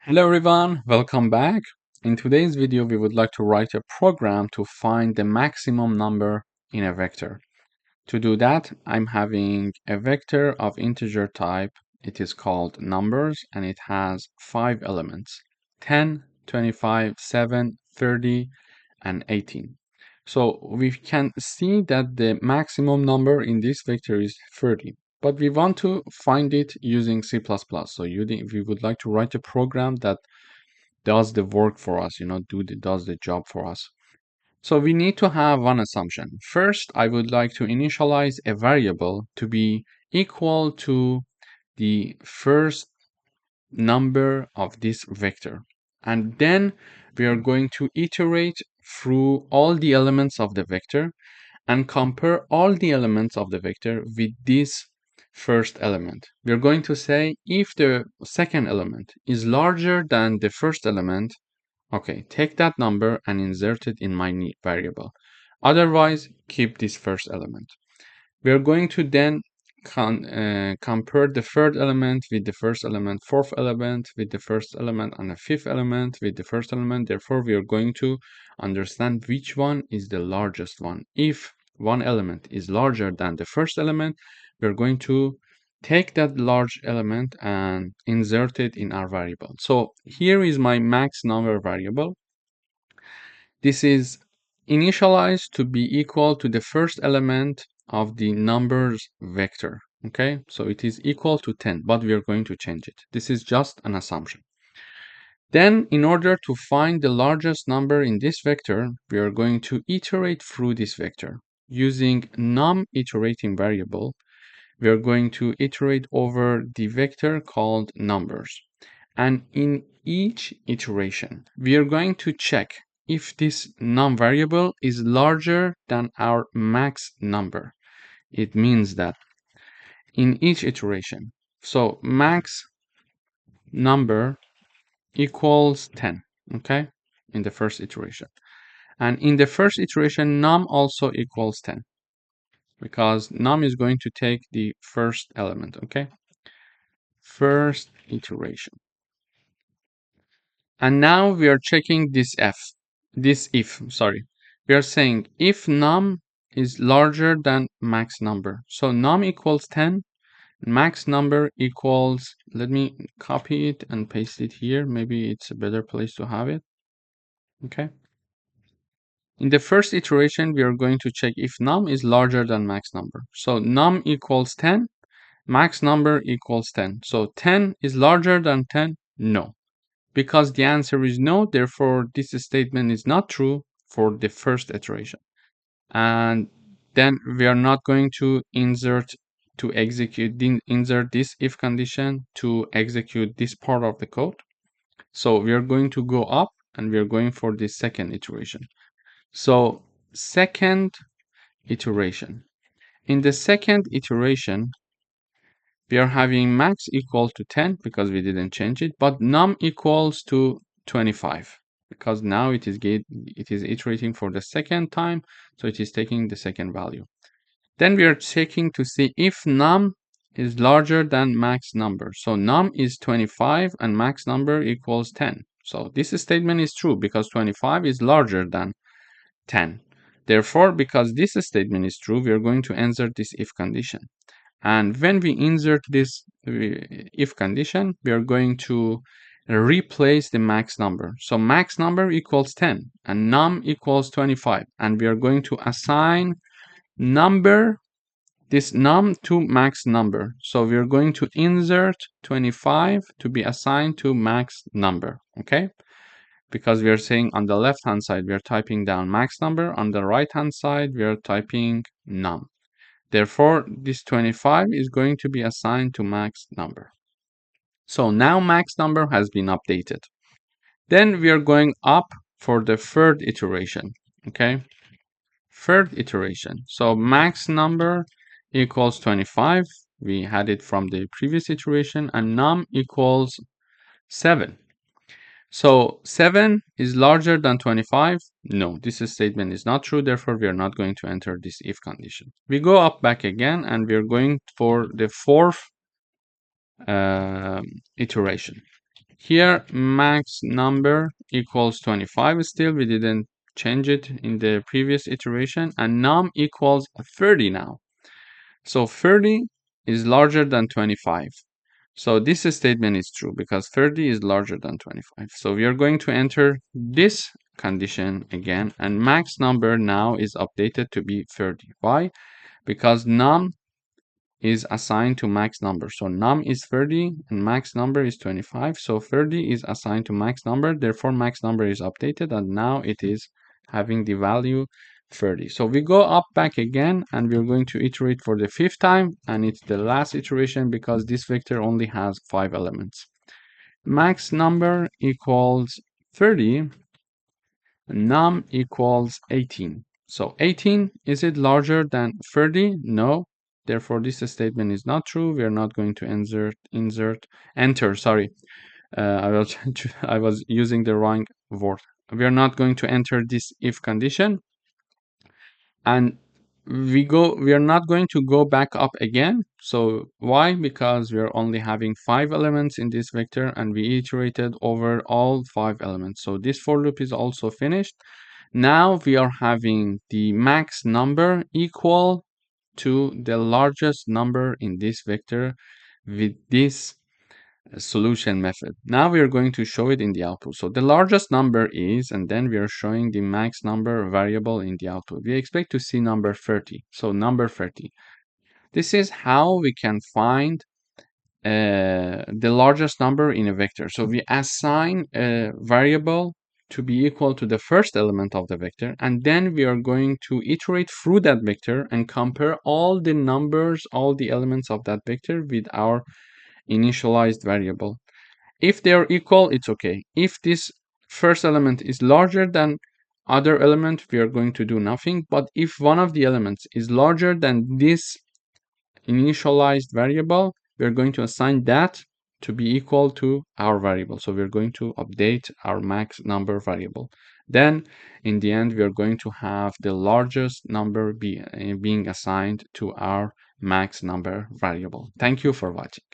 Hello everyone, welcome back. In today's video, we would like to write a program to find the maximum number in a vector. To do that, I'm having a vector of integer type. It is called numbers and it has 5 elements: 10, 25, 7, 30, and 18. So we can see that the maximum number in this vector is 30. But we want to find it using C++. So we would like to write a program that does the work for us, does the job for us. So we need to have one assumption. First, I would like to initialize a variable to be equal to the first number of this vector. And then we are going to iterate through all the elements of the vector and compare all the elements of the vector with this first element. We are going to say if the second element is larger than the first element, okay, take that number and insert it in my variable. Otherwise, keep this first element. We are going to then compare the third element with the first element, fourth element with the first element, and the fifth element with the first element. Therefore, we are going to understand which one is the largest one. If one element is larger than the first element, we are going to take that large element and insert it in our variable. So here is my max number variable. This is initialized to be equal to the first element of the numbers vector. Okay, so it is equal to 10, but we are going to change it. This is just an assumption. Then, in order to find the largest number in this vector, we are going to iterate through this vector. Using num iterating variable, we are going to iterate over the vector called numbers. And in each iteration, we are going to check if this num variable is larger than our max number. It means that in each iteration, so max number equals 10, okay, in the first iteration. And in the first iteration, num also equals 10, because num is going to take the first element, okay? First iteration. And now we are checking this if, sorry. We are saying if num is larger than max number. So num equals 10, max number equals, let me copy it and paste it here. Maybe it's a better place to have it. Okay. In the first iteration, we are going to check if num is larger than max number. So num equals 10, max number equals 10. So 10 is larger than 10? No. Because the answer is no, therefore this statement is not true for the first iteration. And then we are not going to insert this if condition to execute this part of the code. So we are going to go up and we are going for the second iteration. So second iteration. In the second iteration, we are having max equal to 10 because we didn't change it, but num equals to 25 because now it is iterating for the second time, so it is taking the second value. Then we are checking to see if num is larger than max number. So num is 25 and max number equals 10. So this statement is true because 25 is larger than 10. Therefore, because this statement is true, we are going to insert this if condition. And when we insert this if condition, we are going to replace the max number. So max number equals 10 and num equals 25. And we are going to assign this num to max number. So we are going to insert 25 to be assigned to max number. Okay. Because we are saying on the left hand side, we are typing down max number. On the right hand side, we are typing num. Therefore, this 25 is going to be assigned to max number. So now max number has been updated. Then we are going up for the third iteration. Okay, third iteration. So max number equals 25. We had it from the previous iteration, and num equals 7. So 7 is larger than 25? No, this statement is not true. Therefore, we are not going to enter this if condition. We go up back again and we are going for the fourth iteration. Here, max number equals 25 still. We didn't change it in the previous iteration. And num equals 30 now. So 30 is larger than 25. So this statement is true because 30 is larger than 25. So we are going to enter this condition again, and max number now is updated to be 30. Why? Because num is assigned to max number. So num is 30 and max number is 25. So 30 is assigned to max number. Therefore, max number is updated and now it is having the value 30. So we go up back again and we're going to iterate for the 5th time, and it's the last iteration because this vector only has 5 elements. Max number equals 30, num equals 18. So 18, is it larger than 30? No. Therefore, this statement is not true. We are not going to enter, sorry. I was using the wrong word. We are not going to enter this if condition. And we are not going to go back up again. So why? Because we are only having 5 elements in this vector and we iterated over all 5 elements. So this for loop is also finished. Now we are having the max number equal to the largest number in this vector with this solution method. Now we are going to show it in the output. So the largest number is, and then we are showing the max number variable in the output. We expect to see number 30. So number 30. This is how we can find the largest number in a vector. So we assign a variable to be equal to the first element of the vector, and then we are going to iterate through that vector and compare all the numbers, all the elements of that vector with our initialized variable. If they are equal, it's okay. If this first element is larger than other element, we are going to do nothing. But if one of the elements is larger than this initialized variable, we are going to assign that to be equal to our variable. So we're going to update our max number variable. Then in the end, we are going to have the largest number being assigned to our max number variable. Thank you for watching.